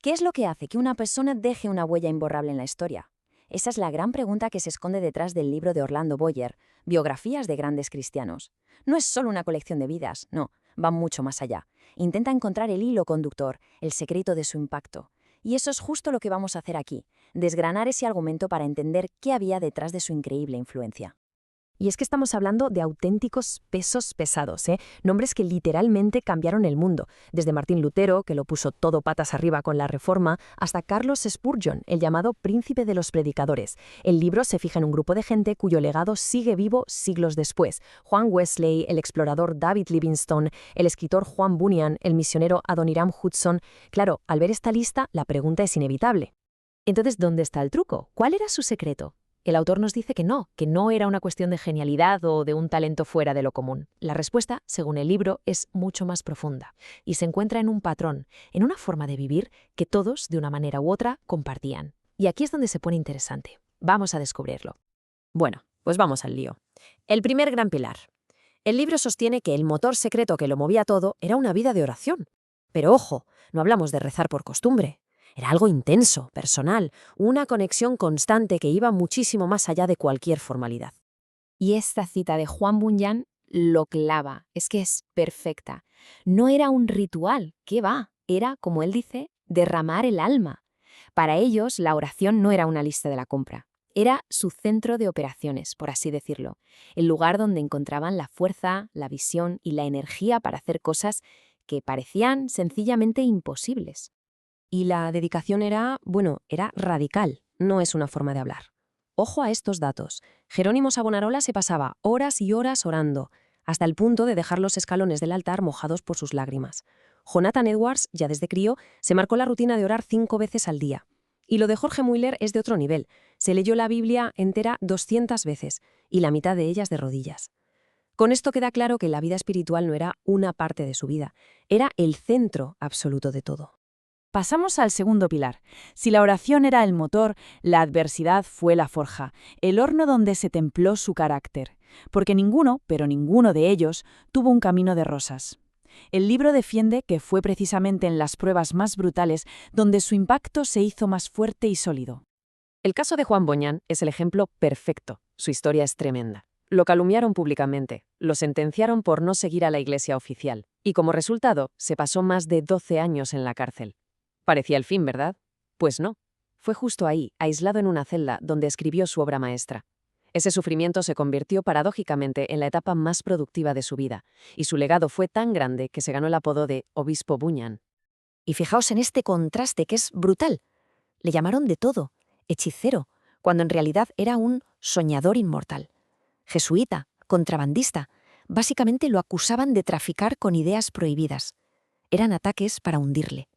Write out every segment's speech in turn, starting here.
¿Qué es lo que hace que una persona deje una huella imborrable en la historia? Esa es la gran pregunta que se esconde detrás del libro de Orlando Boyer, Biografías de grandes cristianos. No es solo una colección de vidas, no, va mucho más allá. Intenta encontrar el hilo conductor, el secreto de su impacto. Y eso es justo lo que vamos a hacer aquí, desgranar ese argumento para entender qué había detrás de su increíble influencia. Y es que estamos hablando de auténticos pesos pesados, nombres que literalmente cambiaron el mundo, desde Martín Lutero, que lo puso todo patas arriba con la Reforma, hasta Carlos Spurgeon, el llamado príncipe de los predicadores. El libro se fija en un grupo de gente cuyo legado sigue vivo siglos después. Juan Wesley, el explorador David Livingstone, el escritor Juan Bunyan, el misionero Adoniram Hudson. Claro, al ver esta lista, la pregunta es inevitable. Entonces, ¿dónde está el truco? ¿Cuál era su secreto? El autor nos dice que no era una cuestión de genialidad o de un talento fuera de lo común. La respuesta, según el libro, es mucho más profunda y se encuentra en un patrón, en una forma de vivir que todos, de una manera u otra, compartían. Y aquí es donde se pone interesante. Vamos a descubrirlo. Bueno, pues vamos al lío. El primer gran pilar. El libro sostiene que el motor secreto que lo movía todo era una vida de oración. Pero ojo, no hablamos de rezar por costumbre. Era algo intenso, personal, una conexión constante que iba muchísimo más allá de cualquier formalidad. Y esta cita de Juan Bunyan lo clava, es que es perfecta. No era un ritual, ¿qué va? Era, como él dice, derramar el alma. Para ellos, la oración no era una lista de la compra. Era su centro de operaciones, por así decirlo, el lugar donde encontraban la fuerza, la visión y la energía para hacer cosas que parecían sencillamente imposibles. Y la dedicación era radical, no es una forma de hablar. Ojo a estos datos. Jerónimo Savonarola se pasaba horas y horas orando, hasta el punto de dejar los escalones del altar mojados por sus lágrimas. Jonathan Edwards, ya desde crío, se marcó la rutina de orar 5 veces al día. Y lo de Jorge Mueller es de otro nivel. Se leyó la Biblia entera 200 veces, y la mitad de ellas de rodillas. Con esto queda claro que la vida espiritual no era una parte de su vida, era el centro absoluto de todo. Pasamos al segundo pilar. Si la oración era el motor, la adversidad fue la forja, el horno donde se templó su carácter. Porque ninguno, pero ninguno de ellos, tuvo un camino de rosas. El libro defiende que fue precisamente en las pruebas más brutales donde su impacto se hizo más fuerte y sólido. El caso de Juan Bunyan es el ejemplo perfecto. Su historia es tremenda. Lo calumniaron públicamente, lo sentenciaron por no seguir a la iglesia oficial, y como resultado, se pasó más de 12 años en la cárcel. Parecía el fin, ¿verdad? Pues no. Fue justo ahí, aislado en una celda, donde escribió su obra maestra. Ese sufrimiento se convirtió paradójicamente en la etapa más productiva de su vida, y su legado fue tan grande que se ganó el apodo de Obispo Bunyan. Y fijaos en este contraste que es brutal. Le llamaron de todo, hechicero, cuando en realidad era un soñador inmortal. Jesuita, contrabandista. Básicamente lo acusaban de traficar con ideas prohibidas. Eran ataques para hundirle.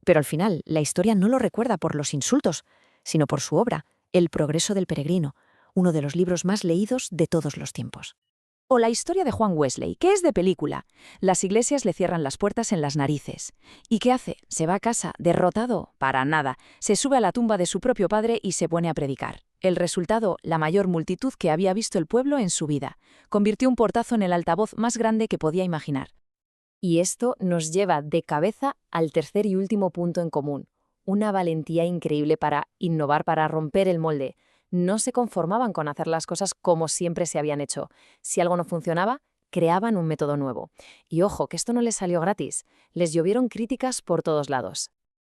Pero al final, la historia no lo recuerda por los insultos, sino por su obra, El progreso del peregrino, uno de los libros más leídos de todos los tiempos. O la historia de Juan Wesley, que es de película. Las iglesias le cierran las puertas en las narices. ¿Y qué hace? ¿Se va a casa derrotado? Para nada. Se sube a la tumba de su propio padre y se pone a predicar. El resultado, la mayor multitud que había visto el pueblo en su vida. Convirtió un portazo en el altavoz más grande que podía imaginar. Y esto nos lleva de cabeza al tercer y último punto en común. Una valentía increíble para innovar, para romper el molde. No se conformaban con hacer las cosas como siempre se habían hecho. Si algo no funcionaba, creaban un método nuevo. Y ojo, que esto no les salió gratis. Les llovieron críticas por todos lados.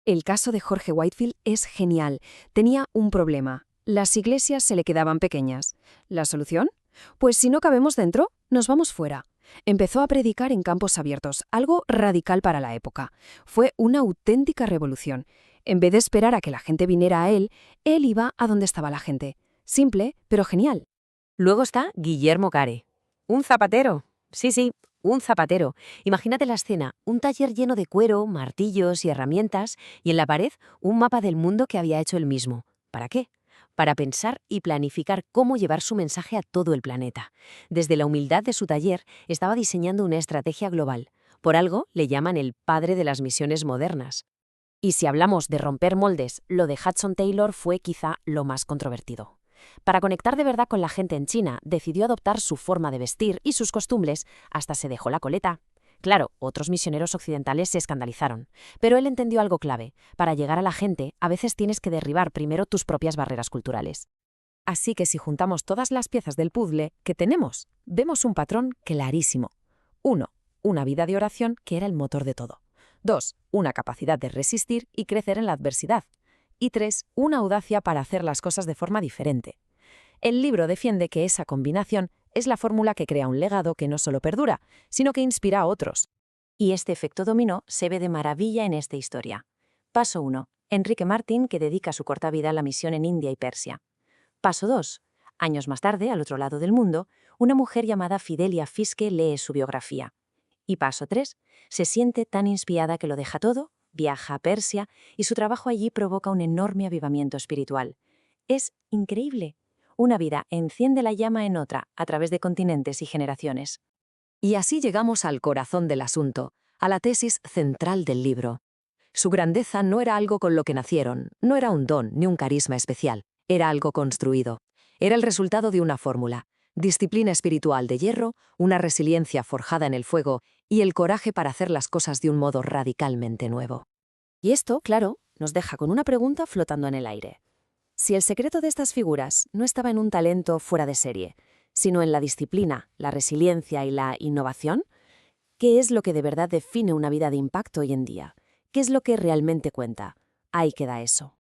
El caso de Jorge Whitefield es genial. Tenía un problema. Las iglesias se le quedaban pequeñas. ¿La solución? Pues si no cabemos dentro, nos vamos fuera. Empezó a predicar en campos abiertos, algo radical para la época. Fue una auténtica revolución. En vez de esperar a que la gente viniera a él iba a donde estaba la gente. Simple, pero genial. Luego está Guillermo Care. Un zapatero. Sí, un zapatero. Imagínate la escena, un taller lleno de cuero, martillos y herramientas, y en la pared un mapa del mundo que había hecho él mismo. ¿Para qué? Para pensar y planificar cómo llevar su mensaje a todo el planeta. Desde la humildad de su taller, estaba diseñando una estrategia global. Por algo le llaman el padre de las misiones modernas. Y si hablamos de romper moldes, lo de Hudson Taylor fue quizá lo más controvertido. Para conectar de verdad con la gente en China, decidió adoptar su forma de vestir y sus costumbres, hasta se dejó la coleta. Claro, otros misioneros occidentales se escandalizaron, pero él entendió algo clave. Para llegar a la gente, a veces tienes que derribar primero tus propias barreras culturales. Así que si juntamos todas las piezas del puzzle que tenemos, vemos un patrón clarísimo. 1. Una vida de oración que era el motor de todo. 2. Una capacidad de resistir y crecer en la adversidad. Y 3. Una audacia para hacer las cosas de forma diferente. El libro defiende que esa combinación es la fórmula que crea un legado que no solo perdura, sino que inspira a otros. Y este efecto dominó se ve de maravilla en esta historia. Paso 1. Enrique Martín, que dedica su corta vida a la misión en India y Persia. Paso 2. Años más tarde, al otro lado del mundo, una mujer llamada Fidelia Fiske lee su biografía. Y paso 3. Se siente tan inspirada que lo deja todo, viaja a Persia y su trabajo allí provoca un enorme avivamiento espiritual. Es increíble. Una vida enciende la llama en otra a través de continentes y generaciones. Y así llegamos al corazón del asunto, a la tesis central del libro. Su grandeza no era algo con lo que nacieron, no era un don ni un carisma especial, era algo construido. Era el resultado de una fórmula: disciplina espiritual de hierro, una resiliencia forjada en el fuego y el coraje para hacer las cosas de un modo radicalmente nuevo. Y esto, claro, nos deja con una pregunta flotando en el aire. Si el secreto de estas figuras no estaba en un talento fuera de serie, sino en la disciplina, la resiliencia y la innovación, ¿qué es lo que de verdad define una vida de impacto hoy en día? ¿Qué es lo que realmente cuenta? Ahí queda eso.